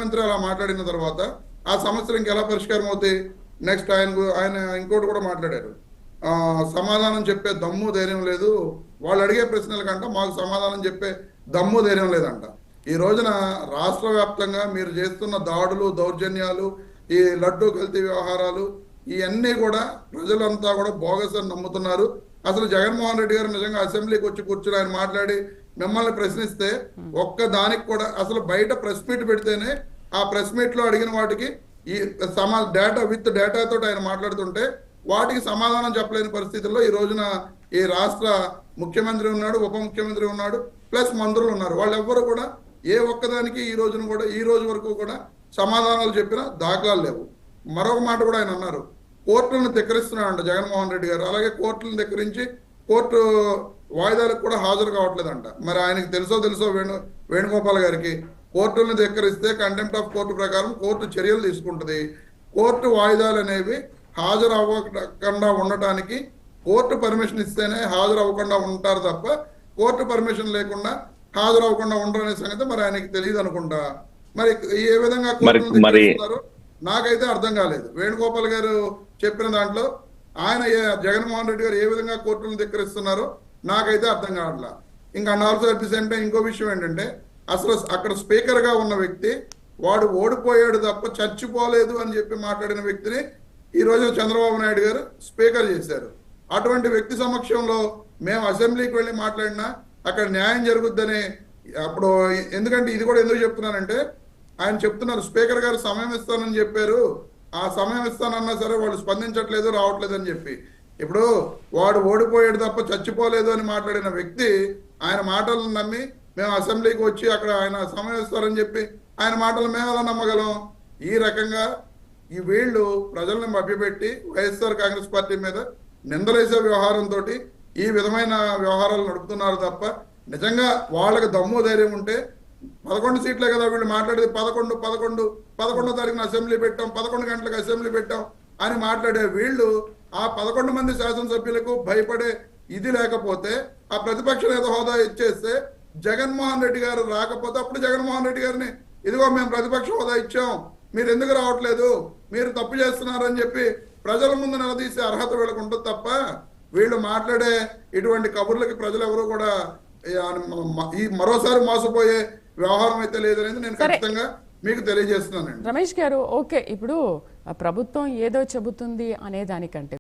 మంత్రి అలా మాట్లాడిన తర్వాత ఆ సమస్యలు ఇంకెలా పరిష్కారం అవుతాయి? నెక్స్ట్ ఆయన ఇంకోటి కూడా మాట్లాడారు. సమాధానం చెప్పే దమ్ము ధైర్యం లేదు, వాళ్ళు అడిగే ప్రశ్నల కంటే మాకు సమాధానం చెప్పే దమ్ము ధైర్యం లేదంట. ఈ రోజున రాష్ట్ర వ్యాప్తంగా మీరు చేస్తున్న దాడులు, దౌర్జన్యాలు, ఈ లడ్డూ కల్తీ వ్యవహారాలు, ఇవన్నీ కూడా ప్రజలంతా కూడా బోగస్ అని నమ్ముతున్నారు. అసలు జగన్మోహన్ రెడ్డి గారు నిజంగా అసెంబ్లీకి వచ్చి కూర్చుని ఆయన మాట్లాడి మిమ్మల్ని ప్రశ్నిస్తే ఒక్క దానికి కూడా అసలు బయట ప్రెస్ మీట్ పెడితేనే ఆ ప్రెస్ మీట్ లో అడిగిన వాటికి ఈ డేటా విత్ డేటాతో ఆయన మాట్లాడుతుంటే వాటికి సమాధానం చెప్పలేని పరిస్థితుల్లో ఈ రోజున ఈ రాష్ట్ర ముఖ్యమంత్రి ఉన్నాడు, ఉప ముఖ్యమంత్రి ఉన్నాడు, ప్లస్ మంత్రులు ఉన్నారు. వాళ్ళెవ్వరూ కూడా ఏ ఒక్కదానికి ఈ రోజున కూడా ఈ రోజు వరకు కూడా సమాధానాలు చెప్పిన దాఖలాలు లేవు. మరొక మాట కూడా ఆయన అన్నారు, కోర్టులను ధిక్కరిస్తున్నాడంట జగన్మోహన్ రెడ్డి గారు. అలాగే కోర్టులను ధిక్కరించి కోర్టు వాయిదాలకు కూడా హాజరు కావట్లేదంట. మరి ఆయనకి తెలుసో వేణుగోపాల్ గారికి కోర్టులను ధిక్కరిస్తే కంటెంప్ట్ ఆఫ్ కోర్టు ప్రకారం కోర్టు చర్యలు తీసుకుంటుంది. కోర్టు వాయిదాలు అనేవి హాజరు అవ్వకుండా ఉండటానికి కోర్టు పర్మిషన్ ఇస్తేనే హాజరు అవ్వకుండా ఉంటారు తప్ప కోర్టు పర్మిషన్ లేకుండా హాజరు అవ్వకుండా ఉండరు అనే సంగతి మరి ఆయనకి తెలియదు అనుకుంటా. మరి ఏ విధంగా కోర్టులను ధిక్కరిస్తున్నారు నాకైతే అర్థం కాలేదు. వేణుగోపాల్ గారు చెప్పిన దాంట్లో ఆయన జగన్మోహన్ రెడ్డి గారు ఏ విధంగా కోర్టులను ధిక్కరిస్తున్నారో నాకైతే అర్థం కావట్లా. ఇంకా also at the same time ఇంకో విషయం ఏంటంటే అసలు అక్కడ స్పీకర్ గా ఉన్న వ్యక్తి వాడు ఓడిపోయాడు తప్ప చచ్చిపోలేదు అని చెప్పి మాట్లాడిన వ్యక్తిని ఈ రోజు చంద్రబాబు నాయుడు గారు స్పీకర్ చేశారు. అటువంటి వ్యక్తి సమక్షంలో మేము అసెంబ్లీకి వెళ్ళి మాట్లాడినా అక్కడ న్యాయం జరుగుద్దని అప్పుడు, ఎందుకంటే ఇది కూడా ఎందుకు చెప్తున్నానంటే ఆయన చెప్తున్నారు స్పీకర్ గారు సమయం ఇస్తానని చెప్పారు, ఆ సమయం ఇస్తానన్నా సరే వాళ్ళు స్పందించట్లేదు, రావట్లేదు అని చెప్పి. ఇప్పుడు వాడు ఓడిపోయాడు తప్ప చచ్చిపోలేదు అని మాట్లాడిన వ్యక్తి ఆయన మాటలను నమ్మి మేము అసెంబ్లీకి వచ్చి అక్కడ ఆయన సమయం ఇస్తారని చెప్పి ఆయన మాటలు మేము ఎలా నమ్మగలం? ఈ రకంగా ఈ వీళ్ళు ప్రజల్ని మభ్యపెట్టి వైఎస్ఆర్ కాంగ్రెస్ పార్టీ మీద నిందలేసే వ్యవహారంతో ఈ విధమైన వ్యవహారాలు నడుపుతున్నారు తప్ప నిజంగా వాళ్ళకి దమ్ము ధైర్యం ఉంటే 11 సీట్లే కదా వీళ్ళు మాట్లాడేది. 11 తారీఖున అసెంబ్లీ పెట్టాం, 11 గంటలకు అసెంబ్లీ పెట్టాం అని మాట్లాడే వీళ్ళు ఆ 11 మంది శాసనసభ్యులకు భయపడే ఇది లేకపోతే ఆ ప్రతిపక్ష నేత హోదా ఇచ్చేస్తే జగన్మోహన్ రెడ్డి గారు రాకపోతే అప్పుడు జగన్మోహన్ రెడ్డి గారిని ఇదిగో మేము ప్రతిపక్ష హోదా ఇచ్చాం, మీరు ఎందుకు రావట్లేదు, మీరు తప్పు చేస్తున్నారని చెప్పి ప్రజల ముందు నిలదీసే అర్హత వీళ్ళకు ఉంటుంది తప్ప వీళ్ళు మాట్లాడే ఇటువంటి కబుర్లకి ప్రజలు ఎవరు కూడా ఈ మరోసారి మోసపోయే వ్యవహారం అయితే లేదనేది నేను ఖచ్చితంగా మీకు తెలియజేస్తున్నానండి. రమేష్ గారు, ఓకే, ఇప్పుడు ప్రభుత్వం ఏదో చెబుతుంది అనే దానికంటే